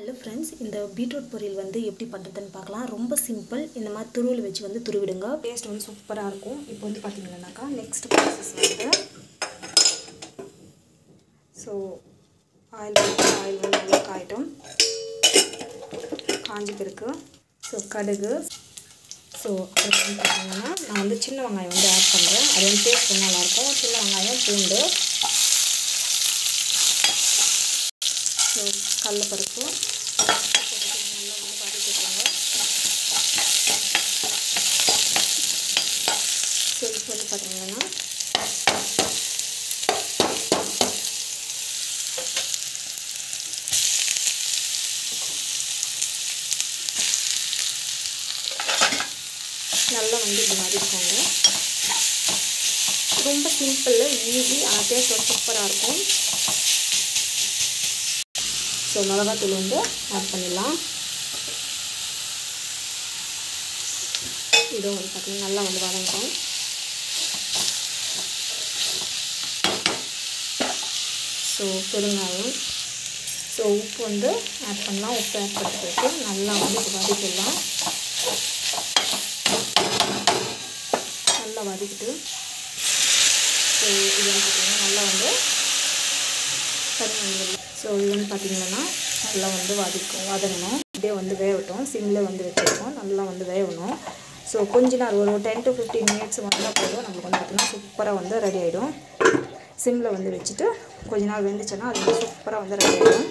Hello friends, இந்த beetroot பொரியல் வந்து எப்படி பண்ணுறதுன்னு பார்க்கலாம். ரொம்ப சிம்பிள். இந்த மாதிரி துருவில் வச்சு வந்து துருவிடுங்க. டேஸ்ட் வந்து சூப்பராக இருக்கும். இப்போ வந்து பார்த்தீங்கன்னாக்கா நெக்ஸ்ட் ப்ராசஸ் வந்து ஆயில் வந்து நல்லா காயட்டும். காஞ்சி பிறகு கடுகு. அப்புறம் வந்து பார்த்தீங்கன்னா நான் வந்து சின்ன வெங்காயம் வந்து ஆட் பண்ணுறேன். அது வந்து டேஸ்ட் ரொம்ப நல்லாயிருக்கும். சின்ன வெங்காயம், பூண்டு, கடலைப்பருப்பு நல்லா வந்து வதக்கிட்டுருங்க. இப்போ வந்து பார்த்தீங்கன்னா நல்லா வந்து இது வதக்கிக்கோங்க. ரொம்ப சிம்பிள், ஈஸி, ஆனால் டேஸ்ட் வந்து சூப்பராக இருக்கும். மிளகாத்தூள் வந்து ஆட் பண்ணிடலாம். இதுவும் வந்து பார்த்தீங்கன்னா நல்லா வந்து வதங்கட்டும். பெருங்காயம், உப்பு வந்து ஆட் பண்ணலாம். உப்பு ஆட் பண்ண பிறகு நல்லா வந்து வதக்கிடலாம். நல்லா வதக்கிட்டு இது வந்து பார்த்திங்கன்னா நல்லா வந்து இது வந்து பார்த்திங்கன்னா நல்லா வந்து வதங்கணும். அப்படியே வந்து வேகட்டும். சிம்மில் வந்து வச்சுருக்கோம். நல்லா வந்து வேகணும். கொஞ்ச நேரம் ஒரு 10 to 15 மினிட்ஸ் வந்தால் போதும். நம்மளுக்கு வந்து பார்த்திங்கன்னா சூப்பராக வந்து ரெடி ஆகிடும். சிம்மில் வந்து வச்சுட்டு கொஞ்ச நாள் வெந்துச்சுன்னா அது வந்து சூப்பராக வந்து ரெடி ஆகிடும்.